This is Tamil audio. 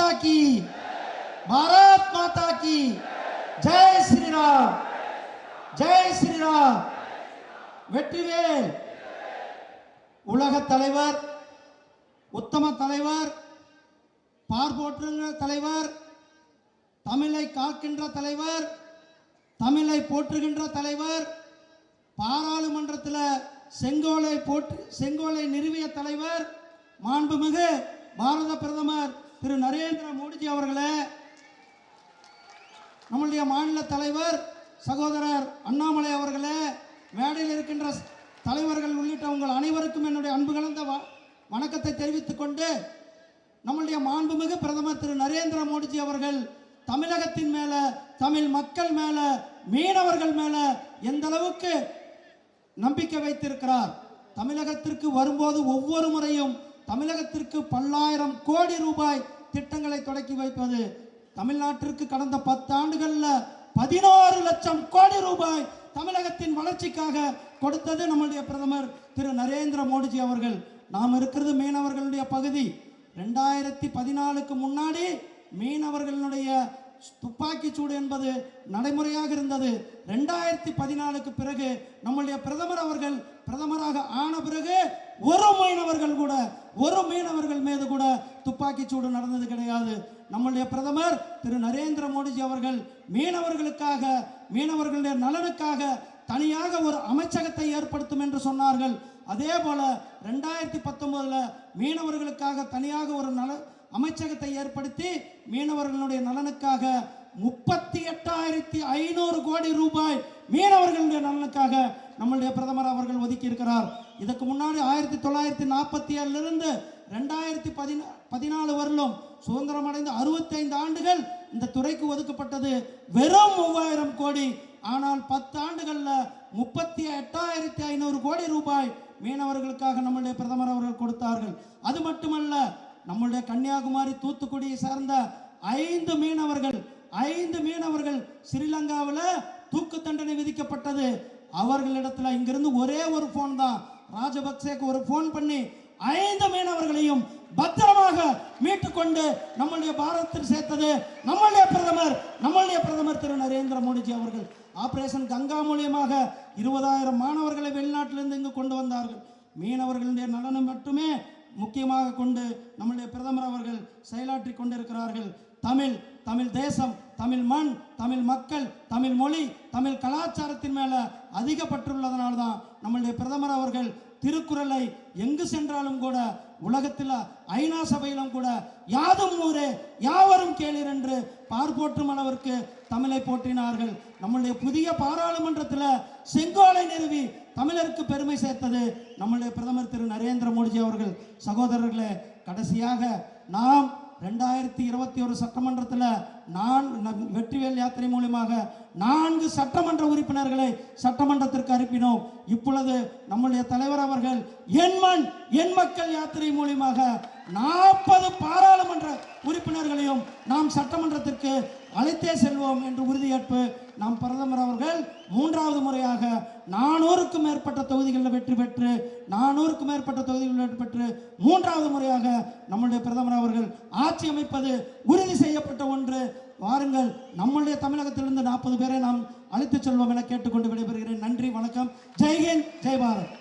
माता की, भारत माता की जय श्री राम, जय श्री राम. வெற்றிவேல். உலக தலைவர், உத்தம தலைவர், பார்ப்போற்றுகின்ற தலைவர், தமிழை காக்கின்ற தலைவர், தமிழை போற்றுகின்ற தலைவர், பாராளுமன்றத்தில் செங்கோலை நிறுவிய தலைவர், மாண்புமிகு பாரத பிரதமர் திரு நரேந்திர மோடிஜி அவர்களே, நம்முடைய மாநில தலைவர் சகோதரர் அண்ணாமலை அவர்களே, மேடையில் இருக்கின்ற தலைவர்கள் உள்ளிட்ட உங்கள் அனைவருக்கும் என்னுடைய அன்பு கலந்த வணக்கத்தை தெரிவித்துக் கொண்டு, நம்முடைய மாண்புமிகு பிரதமர் திரு நரேந்திர மோடிஜி அவர்கள் தமிழகத்தின் மேல, தமிழ் மக்கள் மேல, மீனவர்கள் மேல எந்த அளவுக்கு நம்பிக்கை வைத்திருக்கிறார். தமிழகத்திற்கு வரும்போது ஒவ்வொரு முறையும் தமிழகத்திற்கு பல்லாயிரம் கோடி ரூபாய் திட்டங்களை தொடக்கி வைப்பது, தமிழ்நாட்டிற்கு கடந்த 10 ஆண்டுகளில் 16 லட்சம் கோடி ரூபாய் தமிழகத்தின் வளர்ச்சிக்காக கொடுத்தது நம்முடைய பிரதமர் திரு நரேந்திர மோடிஜி அவர்கள். நாம் இருக்கிறது மீனவர்களுடைய பகுதி. 2014க்கு முன்னாடி மீனவர்களுடைய துப்பாக்கி சூடு என்பது நடைமுறையாக இருந்தது. 2014க்கு பிறகு நம்முடைய பிரதமர் அவர்கள் பிரதமராக ஆன பிறகு ஒரு மீனவர்கள் மீது கூட துப்பாக்கி சூடு நடந்தது கிடையாது. நம்முடைய பிரதமர் திரு நரேந்திர மோடிஜி அவர்கள் மீனவர்களுக்காக, மீனவர்களுடைய நலனுக்காக தனியாக ஒரு அமைச்சகத்தை ஏற்படுத்தும் என்று சொன்னார்கள். அதே போல 2019 மீனவர்களுக்காக தனியாக ஒரு அமைச்சகத்தை ஏற்படுத்தி மீனவர்களுடைய நலனுக்காக 38,500 கோடி ரூபாய் மீனவர்களுடைய நலனுக்காக நம்முடைய பிரதமர் அவர்கள் ஒதுக்கி இருக்கிறார். இதற்கு முன்னாடி 1947 இருந்து 2014 வரலும் சுதந்திரம் அடைந்த 65 ஆண்டுகள் இந்த துறைக்கு ஒதுக்கப்பட்டது வெறும் 3000 கோடி. ஆனால் 10 ஆண்டுகள்ல 38,500 கோடி ரூபாய் மீனவர்களுக்காக நம்முடைய பிரதமர் அவர்கள் கொடுத்தார்கள். அது மட்டுமல்ல, நம்முடைய கன்னியாகுமரி தூத்துக்குடியை சார்ந்த 5 மீனவர்கள் ஸ்ரீலங்காவில் தூக்கு தண்டனை விதிக்கப்பட்டது. அவர்களிடத்துல இங்கிருந்து ஒரே ஒரு போன் தான், ராஜபக்சேக்கு ஒரு போன் பண்ணி 5 மீனவர்களையும் பத்திரமாக மீட்டுக்கொண்டு நம்முடைய பாரதத்தில் சேர்த்தது நம்முடைய பிரதமர் திரு நரேந்திர மோடிஜி அவர்கள். ஆபரேஷன் கங்கா மூலியமாக 20,000 மாணவர்களை வெளிநாட்டிலிருந்து இங்கு கொண்டு வந்தார்கள். மீனவர்களுடைய நலனை மட்டுமே முக்கியமாக கொண்டு நம்முடைய பிரதமர் அவர்கள் செயலாற்றி கொண்டிருக்கிறார்கள். தமிழ் தேசம், தமிழ் மண், தமிழ் மக்கள், தமிழ் மொழி, தமிழ் கலாச்சாரத்தின் மேல அதிக பற்றுள்ளதனால்தான் நம்முடைய பிரதமர் அவர்கள் திருக்குறளை எங்கு சென்றாலும் கூட, உலகத்தில் ஐநா சபையிலும் கூட யாதும் ஊரே யாவரும் கேளீர் என்று பார்ப்போற்றும் அளவிற்கு தமிழை போற்றினார்கள். நம்முடைய புதிய பாராளுமன்றத்தில் செங்கோலை நிறுவி தமிழருக்கு பெருமை சேர்த்தது நம்முடைய பிரதமர் திரு நரேந்திர மோடிஜி அவர்கள். சகோதரர்களே, கடைசியாக நாம் 2021 சட்டமன்றத்தில் வெற்றிவேல் யாத்திரை மூலமாக 4 சட்டமன்ற உறுப்பினர்களை சட்டமன்றத்திற்கு அனுப்பினோம். இப்பொழுது நம்முடைய தலைவர் அவர்கள் என் மண் என் மக்கள் யாத்திரை மூலமாக 40 பாராளுமன்ற உறுப்பினர்களையும் நாம் சட்டமன்றத்திற்கு அழைத்தே செல்வோம் என்று உறுதியேற்பு நாம் பிரதமர் அவர்கள் 3வது முறையாக 400க்கும் மேற்பட்ட தொகுதிகளில் வெற்றி பெற்று 3வது முறையாக நம்முடைய பிரதமர் அவர்கள் ஆட்சி அமைப்பது உறுதி செய்யப்பட்ட ஒன்று. வாருங்கள், நம்முடைய தமிழகத்திலிருந்து 40 பேரை நாம் அழைத்து செல்வோம் என கேட்டுக்கொண்டு விடைபெறுகிறேன். நன்றி, வணக்கம். ஜெய்ஹிந்த், ஜெய் பாரத்.